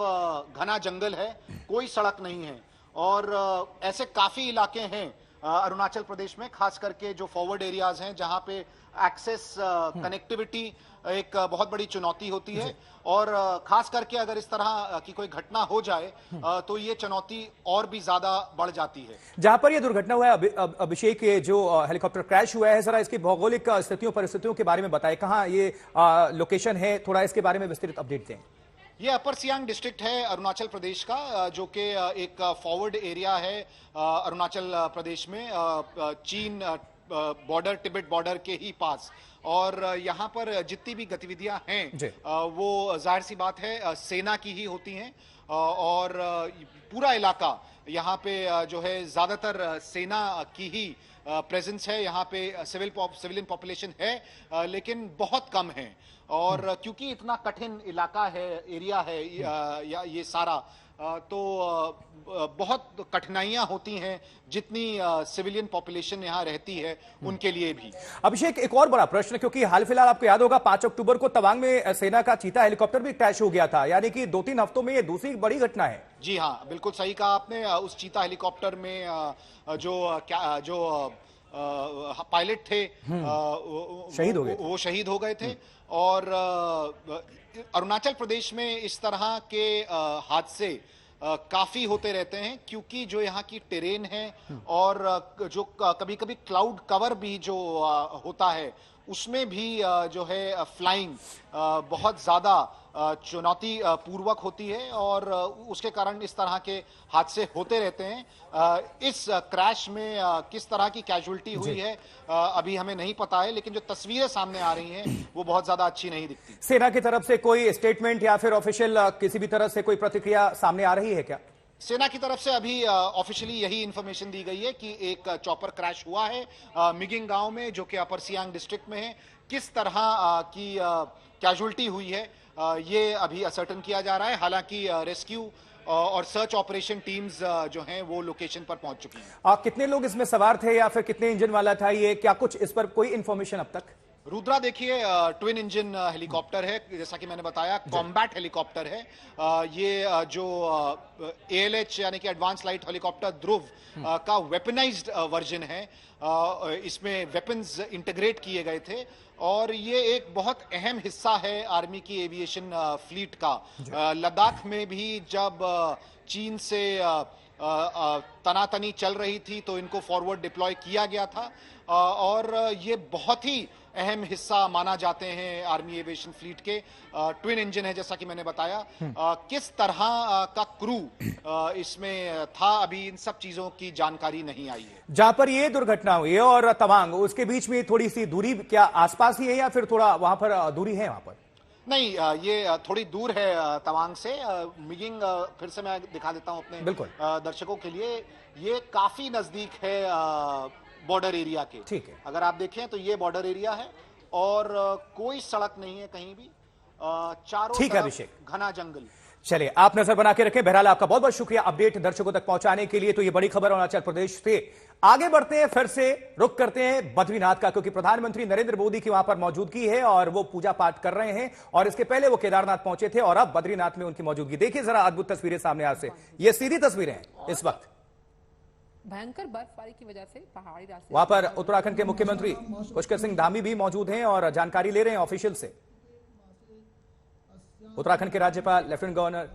घना जंगल है, कोई सड़क नहीं है, और ऐसे काफी इलाके हैं अरुणाचल प्रदेश में, खास करके जो फॉरवर्ड एरियाज हैं जहां पे एक्सेस कनेक्टिविटी एक बहुत बड़ी चुनौती होती है, और खास करके अगर इस तरह की कोई घटना हो जाए तो ये चुनौती और भी ज्यादा बढ़ जाती है। जहां पर यह दुर्घटना हुआ है अभिषेक, ये जो हेलीकॉप्टर क्रैश हुआ है, जरा इसकी भौगोलिक स्थितियों परिस्थितियों के बारे में बताएं, कहां ये लोकेशन है, थोड़ा इसके बारे में विस्तृत अपडेट दें। ये अपर सियांग डिस्ट्रिक्ट है अरुणाचल प्रदेश का, जो कि एक फॉरवर्ड एरिया है अरुणाचल प्रदेश में, चीन बॉर्डर, तिब्बत बॉर्डर के ही पास, और यहाँ पर जितनी भी गतिविधियां हैं वो जाहिर सी बात है सेना की ही होती हैं, और पूरा इलाका यहाँ पे जो है ज्यादातर सेना की ही प्रेजेंस है। यहाँ पे सिविलियन पॉपुलेशन है लेकिन बहुत कम है, और क्योंकि इतना कठिन इलाका है, एरिया है ये सारा, तो बहुत कठिनाइयां होती हैं जितनी सिविलियन पॉपुलेशन यहां रहती है उनके लिए भी। अभिषेक, एक और बड़ा प्रश्न, क्योंकि हाल फिलहाल आपको याद होगा 5 अक्टूबर को तवांग में सेना का चीता हेलीकॉप्टर भी क्रैश हो गया था, यानी कि 2-3 हफ्तों में ये दूसरी बड़ी घटना है। जी हाँ, बिल्कुल सही कहा आपने। उस चीता हेलीकॉप्टर में जो पायलट थे शहीद हो गए, वो शहीद हो गए थे, और अरुणाचल प्रदेश में इस तरह के हादसे काफी होते रहते हैं, क्योंकि जो यहाँ की टेरेन है और जो कभी कभी क्लाउड कवर भी जो होता है उसमें भी जो है फ्लाइंग बहुत ज्यादा चुनौती पूर्वक होती है, और उसके कारण इस तरह के हादसे होते रहते हैं। इस क्रैश में किस तरह की कैजुअल्टी हुई है अभी हमें नहीं पता है, लेकिन जो तस्वीरें सामने आ रही हैं वो बहुत ज्यादा अच्छी नहीं दिखती। सेना की तरफ से कोई स्टेटमेंट या फिर ऑफिशियल किसी भी तरह से कोई प्रतिक्रिया सामने आ रही है क्या? सेना की तरफ से अभी ऑफिशियली यही इंफॉर्मेशन दी गई है कि एक चॉपर क्रैश हुआ है मिगिंग गांव में, जो कि अपर सियांग डिस्ट्रिक्ट में है। किस तरह की कैजुअल्टी हुई है ये अभी असर्टन किया जा रहा है, हालांकि रेस्क्यू और सर्च ऑपरेशन टीम्स जो हैं वो लोकेशन पर पहुंच चुकी हैं। कितने लोग इसमें सवार थे या फिर कितने इंजन वाला था ये, क्या कुछ इस पर कोई इंफॉर्मेशन अब तक? रुद्रा देखिए, ट्विन इंजन हेलीकॉप्टर है, जैसा कि मैंने बताया कॉम्बैट हेलीकॉप्टर है। ये जो ALH यानी कि एडवांस लाइट हेलीकॉप्टर ध्रुव का वेपनाइज्ड वर्जन है, इसमें वेपन्स इंटीग्रेट किए गए थे, और ये एक बहुत अहम हिस्सा है आर्मी की एविएशन फ्लीट का। लद्दाख में भी जब चीन से तनातनी चल रही थी तो इनको फॉरवर्ड डिप्लॉय किया गया था, और ये बहुत ही अहम हिस्सा माना जाते हैं आर्मी एविएशन फ्लीट के। ट्विन इंजन है जैसा कि मैंने बताया। किस तरह का क्रू इसमें था अभी इन सब चीजों की जानकारी नहीं आई है। जहां पर ये दुर्घटना हुई है और तवांग, उसके बीच में थोड़ी सी दूरी क्या आसपास ही है या फिर थोड़ा वहां पर दूरी है? वहां पर नहीं, ये थोड़ी दूर है तवांग से। मिगिंग फिर से मैं दिखा देता हूं अपने दर्शकों के लिए, ये काफी नजदीक है बॉर्डर एरिया के। ठीक है, अगर आप देखें तो ये बॉर्डर एरिया है और कोई सड़क नहीं है कहीं भी, चारों तरफ घना जंगल। चलिए, आप नजर बना के रखें। बहरहाल आपका बहुत बहुत शुक्रिया अपडेट दर्शकों तक पहुंचाने के लिए। तो ये बड़ी खबर अरुणाचल प्रदेश से आगे बढ़ते हैं, फिर से रुक करते हैं बद्रीनाथ का, क्योंकि प्रधानमंत्री नरेंद्र मोदी की वहां पर मौजूदगी है और वो पूजा पाठ कर रहे हैं, और इसके पहले वो केदारनाथ पहुंचे थे और अब बद्रीनाथ में उनकी मौजूदगी। देखिए जरा अद्भुत तस्वीरें सामने आज से, ये सीधी तस्वीरें हैं इस वक्त। भयंकर बर्फबारी की वजह से पहाड़ी रास्ते वहां पर उत्तराखंड के मुख्यमंत्री पुष्कर सिंह धामी भी मौजूद हैं और जानकारी ले रहे हैं ऑफिशियल से। उत्तराखंड के राज्यपाल लेफ्टिनेंट गवर्नर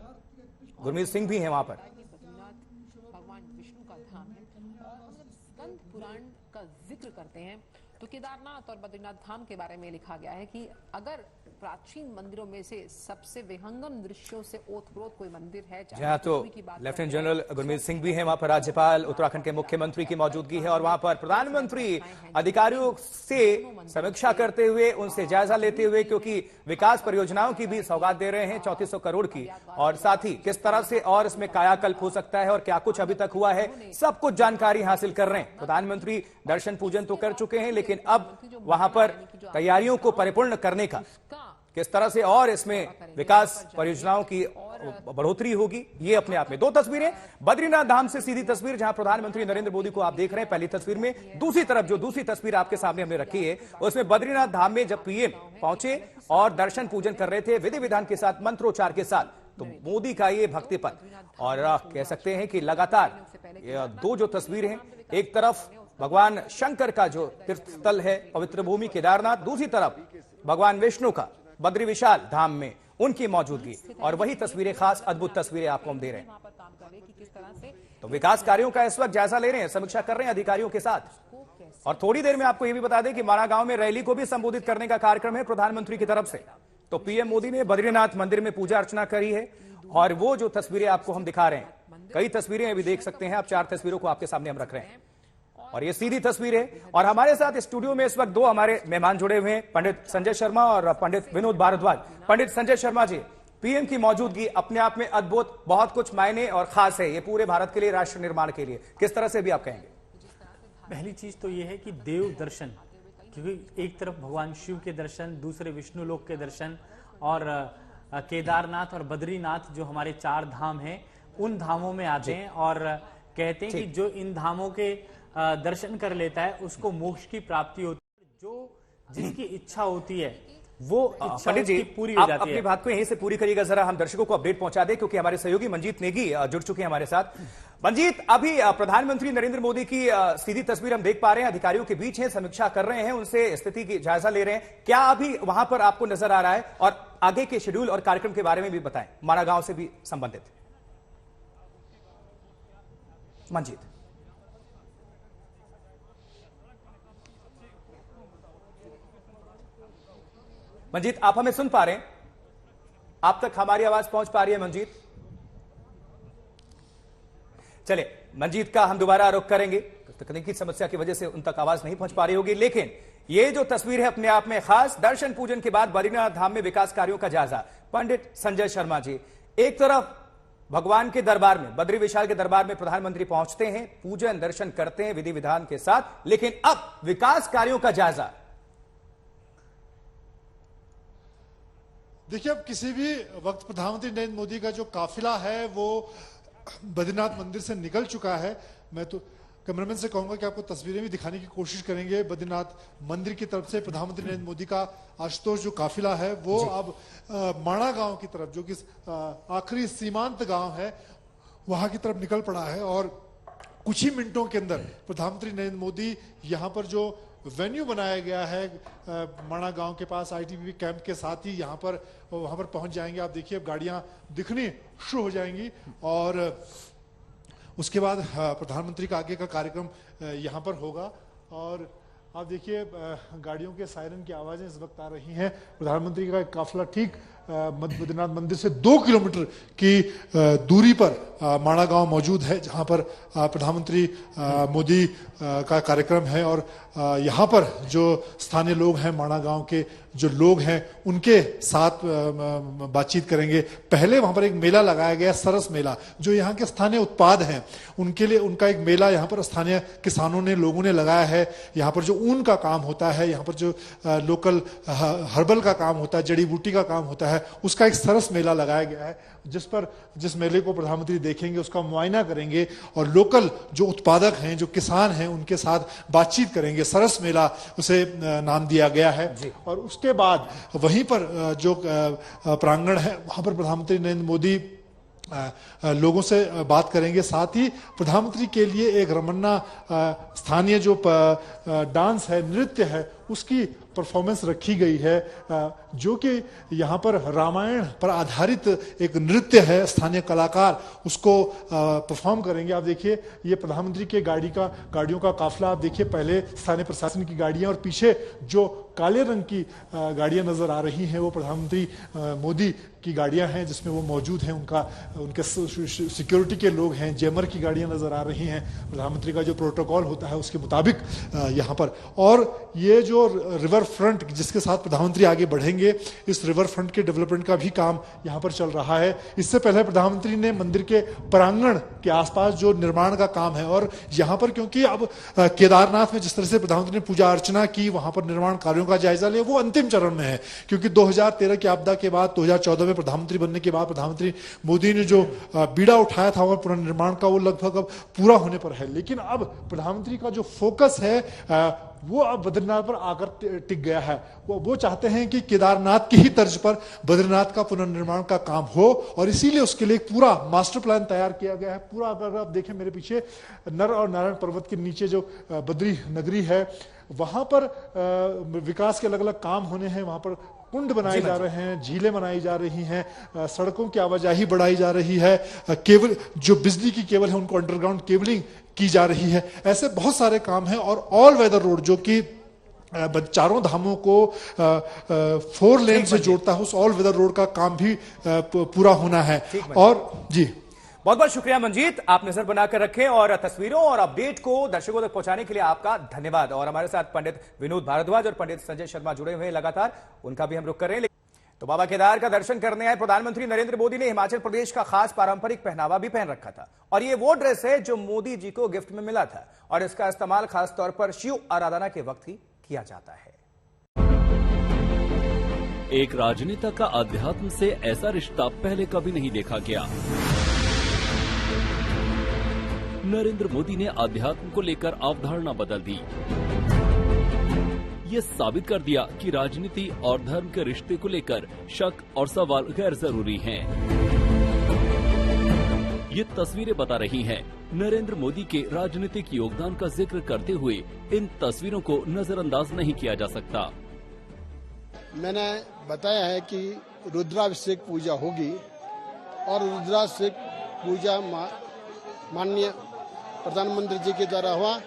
गुरमीत सिंह भी हैं वहां पर। बद्रीनाथ भगवान विष्णु का धाम है और हम जब स्कंद पुराण का जिक्र करते हैं तो केदारनाथ और बद्रीनाथ धाम के बारे में लिखा गया है कि अगर प्राचीन मंदिरों में से सबसे विहंगम दृश्यों से ओतप्रोत कोई मंदिर है, जहां तो लेफ्टिनेंट जनरल गुरमीत सिंह भी हैं वहां पर, राज्यपाल उत्तराखंड के मुख्यमंत्री की मौजूदगी है और वहां पर प्रधानमंत्री अधिकारियों से समीक्षा करते हुए, उनसे जायजा लेते हुए, क्योंकि विकास परियोजनाओं की भी सौगात दे रहे हैं 3400 करोड़ की, और साथ ही किस तरह से और इसमें कायाकल्प हो सकता है और क्या कुछ अभी तक हुआ है, सब कुछ जानकारी हासिल कर रहे हैं। प्रधानमंत्री दर्शन पूजन तो कर चुके हैं, लेकिन अब वहां पर तैयारियों को परिपूर्ण करने का किस तरह से और इसमें विकास परियोजनाओं की बढ़ोतरी होगी, ये अपने आप में दो तस्वीरें। बद्रीनाथ धाम से सीधी तस्वीर जहां प्रधानमंत्री नरेंद्र मोदी को आप देख रहे हैं पहली तस्वीर में। दूसरी तरफ जो दूसरी तस्वीर आपके सामने हमने रखी है उसमें बद्रीनाथ धाम में जब पीएम पहुंचे और दर्शन पूजन कर रहे थे विधि विधान के साथ, मंत्रोच्चार के साथ, तो मोदी का ये भक्ति पथ, और कह सकते हैं कि लगातार दो जो तस्वीर हैं, एक तरफ भगवान शंकर का जो तीर्थ स्थल है पवित्र भूमि केदारनाथ, दूसरी तरफ भगवान विष्णु का बद्री विशाल धाम में उनकी मौजूदगी, और वही तस्वीरें, खास अद्भुत तस्वीरें आपको हम दे रहे हैं। तो विकास कार्यों का इस वक्त जायजा ले रहे हैं, समीक्षा कर रहे हैं अधिकारियों के साथ। और थोड़ी देर में आपको यह भी बता दें कि माना गांव में रैली को भी संबोधित करने का कार्यक्रम है प्रधानमंत्री की तरफ से। तो पीएम मोदी ने बद्रीनाथ मंदिर में पूजा अर्चना करी है और वो जो तस्वीरें आपको हम दिखा रहे हैं, कई तस्वीरें अभी देख सकते हैं आप, 4 तस्वीरों को आपके सामने हम रख रहे हैं और ये सीधी तस्वीर है। और हमारे साथ स्टूडियो में इस वक्त दो हमारे मेहमान जुड़े हुए हैं, पंडित संजय शर्मा और पंडित विनोद भारद्वाज। पंडित संजय शर्मा जी, पीएम की मौजूदगी अपने आप में अद्भुत, बहुत कुछ मायने और खास है, ये पूरे भारत के लिए, राष्ट्र निर्माण के लिए, किस तरह से भी आप कहेंगे? पहली चीज तो यह है कि देव दर्शन, क्योंकि एक तरफ भगवान शिव के दर्शन, दूसरे विष्णु लोक के दर्शन, और केदारनाथ और बद्रीनाथ जो हमारे 4 धाम हैं, उन धामों में आते हैं और कहते हैं कि जो इन धामों के दर्शन कर लेता है उसको मोक्ष की प्राप्ति होती है। जो जिसकी इच्छा होती है वो इच्छा उसकी पूरी हो जाती है। अपनी बात को यहीं से पूरी करिएगा, जरा हम दर्शकों को अपडेट पहुंचा दें, क्योंकि हमारे सहयोगी मंजीत नेगी जुड़ चुके हैं हमारे साथ। मंजीत, अभी प्रधानमंत्री नरेंद्र मोदी की सीधी तस्वीर हम देख पा रहे हैं, अधिकारियों के बीच हैं, समीक्षा कर रहे हैं, उनसे स्थिति की जायजा ले रहे हैं। क्या अभी वहां पर आपको नजर आ रहा है, और आगे के शेड्यूल और कार्यक्रम के बारे में भी बताएं, माना गांव से भी संबंधित। मंजीत, मंजीत आप हमें सुन पा रहे हैं? आप तक हमारी आवाज पहुंच पा रही है मंजीत? चले, मंजीत का हम दोबारा रुख करेंगे, तकनीकी समस्या की वजह से उन तक आवाज नहीं पहुंच पा रही होगी। लेकिन ये जो तस्वीर है अपने आप में खास, दर्शन पूजन के बाद बद्रीनाथ धाम में विकास कार्यों का जायजा। पंडित संजय शर्मा जी, एक तरफ भगवान के दरबार में, बद्री विशाल के दरबार में प्रधानमंत्री पहुंचते हैं, पूजन दर्शन करते हैं विधि विधान के साथ, लेकिन अब विकास कार्यों का जायजा। देखिए, अब किसी भी वक्त प्रधानमंत्री नरेंद्र मोदी का जो काफिला है वो बद्रीनाथ मंदिर से निकल चुका है। मैं तो कैमरामैन से कहूंगा कि आपको तस्वीरें भी दिखाने की कोशिश करेंगे। बद्रीनाथ मंदिर की तरफ से प्रधानमंत्री नरेंद्र मोदी का आशुतोष जो काफिला है वो अब माणा गांव की तरफ, जो कि आखिरी सीमांत गांव है, वहां की तरफ निकल पड़ा है। और कुछ ही मिनटों के अंदर प्रधानमंत्री नरेंद्र मोदी यहाँ पर जो वेन्यू बनाया गया है माणा गांव के पास आईटीबीपी कैंप के साथ ही वहां पर पहुंच जाएंगे। आप देखिए, अब गाड़ियां दिखनी शुरू हो जाएंगी और उसके बाद प्रधानमंत्री का आगे का कार्यक्रम यहां पर होगा। और आप देखिए, गाड़ियों के सायरन की आवाजें इस वक्त आ रही हैं। प्रधानमंत्री का काफिला ठीक बद्रीनाथ मंदिर से 2 किलोमीटर की दूरी पर माणा गांव मौजूद है, जहां पर प्रधानमंत्री मोदी का कार्यक्रम है। और यहां पर जो स्थानीय लोग हैं, माणा गांव के जो लोग हैं, उनके साथ बातचीत करेंगे। पहले वहां पर एक मेला लगाया गया, सरस मेला, जो यहाँ के स्थानीय उत्पाद हैं उनके लिए, उनका एक मेला यहाँ पर स्थानीय किसानों ने, लोगों ने लगाया है। यहाँ पर जो ऊन का काम होता है, यहाँ पर जो लोकल हर्बल का काम होता है, जड़ी बूटी का काम होता है, उसका एक सरस मेला लगाया गया है, जिस मेले को प्रधानमंत्री देखेंगे, उसका मुआयना करेंगे और लोकल जो उत्पादक हैं, जो किसान हैं, उनके साथ बातचीत करेंगे। सरस मेला उसे नाम दिया गया है। और उसके बाद वहीं पर जो प्रांगण है, वहां पर प्रधानमंत्री नरेंद्र मोदी लोगों से बात करेंगे। साथ ही प्रधानमंत्री के लिए एक रमन्ना स्थानीय जो डांस है, नृत्य है, उसकी परफॉर्मेंस रखी गई है, जो कि यहाँ पर रामायण पर आधारित एक नृत्य है, स्थानीय कलाकार उसको परफॉर्म करेंगे। आप देखिए ये प्रधानमंत्री के गाड़ियों का काफिला आप देखिए, पहले स्थानीय प्रशासन की गाड़ियां और पीछे जो काले रंग की गाड़ियां नजर आ रही हैं वो प्रधानमंत्री मोदी की गाड़ियां हैं जिसमें वो मौजूद हैं, उनके सिक्योरिटी के लोग हैं, जेमर की गाड़ियां नजर आ रही हैं, प्रधानमंत्री का जो प्रोटोकॉल होता है उसके मुताबिक यहाँ पर। और ये जो रिवर फ्रंट जिसके साथ प्रधानमंत्री आगे बढ़ेंगे, इस रिवर फ्रंट के डेवलपमेंट का भी काम यहाँ पर चल रहा है। इससे पहले प्रधानमंत्री ने मंदिर के प्रांगण के आसपास जो निर्माण का काम है, और यहाँ पर क्योंकि अब केदारनाथ में जिस तरह से प्रधानमंत्री ने पूजा अर्चना की, वहां पर निर्माण कार्यों का जायजा लिया, वो अंतिम चरण में है। क्योंकि 2013 की आपदा के बाद 2014 में प्रधानमंत्री बनने के बाद प्रधानमंत्री मोदी ने जो बीड़ा उठाया था वह पुनर्निर्माण का, वो लगभग अब पूरा होने पर है। लेकिन अब प्रधानमंत्री का जो फोकस है वो अब बद्रीनाथ पर आकर टिक गया है। वो चाहते हैं कि केदारनाथ की ही तर्ज पर बद्रीनाथ का पुनर्निर्माण का काम हो, और इसीलिए उसके लिए पूरा मास्टर प्लान तैयार किया गया है। पूरा अगर आप देखें मेरे पीछे नर और नारायण पर्वत के नीचे जो बद्री नगरी है, वहां पर विकास के अलग अलग काम होने हैं। वहां पर कुंड बनाए जा रहे हैं, झीलें बनाई जा रही हैं, सड़कों की आवाजाही बढ़ाई जा रही है, केबल जो बिजली की केबल है उनको अंडरग्राउंड केबलिंग की जा रही है। ऐसे बहुत सारे काम हैं। और ऑल वेदर रोड जो कि चारों धामों को 4 लेन से जोड़ता है, उस ऑल वेदर रोड का काम भी पूरा होना है। और जी बहुत बहुत शुक्रिया मंजीत, आप नजर बनाकर रखें और तस्वीरों और अपडेट को दर्शकों तक पहुंचाने के लिए आपका धन्यवाद। और हमारे साथ पंडित विनोद भारद्वाज और पंडित संजय शर्मा जुड़े हुए हैं लगातार, उनका भी हम रुख कर रहे हैं। तो बाबा केदार का दर्शन करने आए प्रधानमंत्री नरेंद्र मोदी ने हिमाचल प्रदेश का खास पारंपरिक पहनावा भी पहन रखा था, और ये वो ड्रेस है जो मोदी जी को गिफ्ट में मिला था, और इसका इस्तेमाल खास तौर पर शिव आराधना के वक्त ही किया जाता है। एक राजनेता का अध्यात्म से ऐसा रिश्ता पहले कभी नहीं देखा गया। नरेंद्र मोदी ने अध्यात्म को लेकर अवधारणा बदल दी। ये साबित कर दिया कि राजनीति और धर्म के रिश्ते को लेकर शक और सवाल गैर जरूरी हैं। ये तस्वीरें बता रही हैं, नरेंद्र मोदी के राजनीतिक योगदान का जिक्र करते हुए इन तस्वीरों को नजरअंदाज नहीं किया जा सकता। मैंने बताया है कि रुद्राभिषेक पूजा होगी, और रुद्राभिषेक पूजा माननीय प्रधानमंत्री जी के द्वारा हुआ,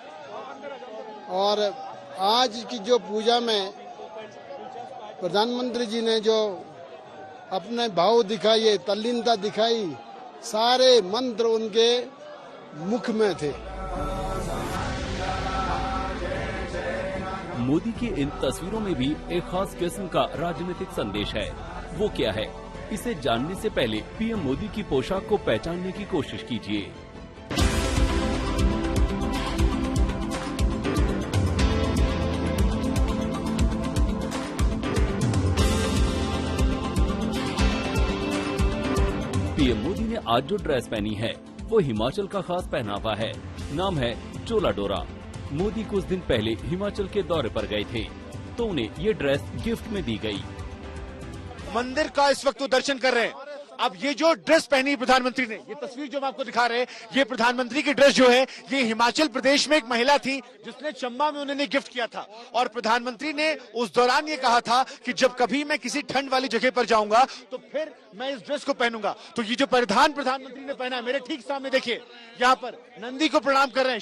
और आज की जो पूजा में प्रधानमंत्री जी ने जो अपने भाव दिखाए, तल्लीनता दिखाई, सारे मंत्र उनके मुख में थे। मोदी की इन तस्वीरों में भी एक खास किस्म का राजनीतिक संदेश है। वो क्या है, इसे जानने से पहले पीएम मोदी की पोशाक को पहचानने की कोशिश कीजिए। पीएम मोदी ने आज जो ड्रेस पहनी है वो हिमाचल का खास पहनावा है। नाम है चोला डोरा। मोदी कुछ दिन पहले हिमाचल के दौरे पर गए थे, तो उन्हें ये ड्रेस गिफ्ट में दी गई। मंदिर का इस वक्त वो दर्शन कर रहे हैं। अब ये जो ड्रेस पहनी प्रधानमंत्री ने, ये तस्वीर जो हम आपको दिखा रहे हैं, ये प्रधानमंत्री की ड्रेस जो है, ये हिमाचल प्रदेश में एक महिला थी जिसने चंबा में उन्होंने गिफ्ट किया था, और प्रधानमंत्री ने उस दौरान ये कहा था कि जब कभी मैं किसी ठंड वाली जगह पर जाऊंगा तो फिर मैं इस ड्रेस को पहनूंगा। तो ये जो परिधान प्रधानमंत्री ने पहना है, मेरे ठीक सामने देखिए, यहाँ पर नंदी को प्रणाम कर रहे हैं,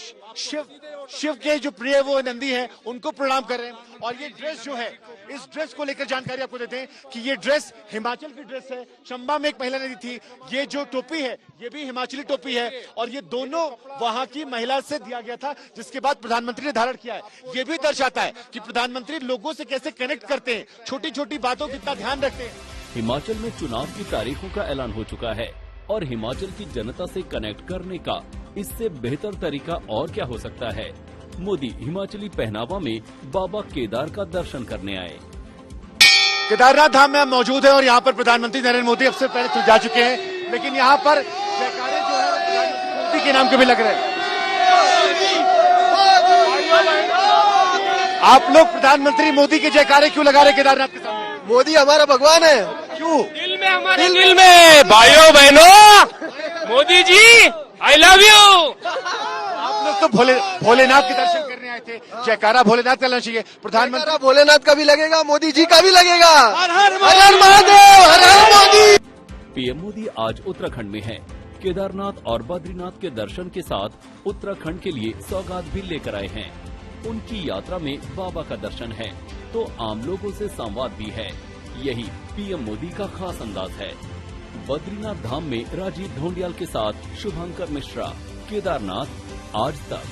शिव के जो प्रिय वो नंदी है उनको प्रणाम कर रहे हैं। और ये ड्रेस जो है, इस ड्रेस को लेकर जानकारी आपको देते हैं कि ये ड्रेस हिमाचल की ड्रेस है। चंबा में एक महिला ने दी थी। ये जो टोपी है ये भी हिमाचली टोपी है, और ये दोनों वहां की महिला से दिया गया था, जिसके बाद प्रधानमंत्री ने धारण किया है। ये भी दर्शाता है कि प्रधानमंत्री लोगों से कैसे कनेक्ट करते हैं, छोटी छोटी बातों का ध्यान रखते हैं। हिमाचल में चुनाव की तारीखों का ऐलान हो चुका है, और हिमाचल की जनता से कनेक्ट करने का इससे बेहतर तरीका और क्या हो सकता है। मोदी हिमाचली पहनावा में बाबा केदार का दर्शन करने आए। केदारनाथ धाम में हम मौजूद है, और यहाँ पर प्रधानमंत्री नरेंद्र मोदी अब से पहले जा चुके हैं, लेकिन यहाँ पर जयकारे जो है प्रधानमंत्री मोदी के नाम के भी लग रहे हैं। आप लोग प्रधानमंत्री मोदी के जयकारे क्यों लगा रहे केदारनाथ के सामने? मोदी हमारा भगवान है। क्यों? दिल में, हमारे दिल में भाइयों बहनों, Modi ji I love you. आप लोग तो तो भोलेनाथ के दर्शन करने आए थे। जयकारा भोलेनाथ चलना चाहिए। प्रधानमंत्री भोलेनाथ का भी लगेगा, मोदी जी का भी लगेगा। हर हर महादेव, हर हर मोदी। पीएम मोदी आज उत्तराखंड में हैं। केदारनाथ और बद्रीनाथ के दर्शन के साथ उत्तराखंड के लिए सौगात भी लेकर आए हैं। उनकी यात्रा में बाबा का दर्शन है तो आम लोगों से संवाद भी है। यही पीएम मोदी का खास अंदाज है। बद्रीनाथ धाम में राजीव ढोंडियाल के साथ शुभंकर मिश्रा, केदारनाथ आज तक।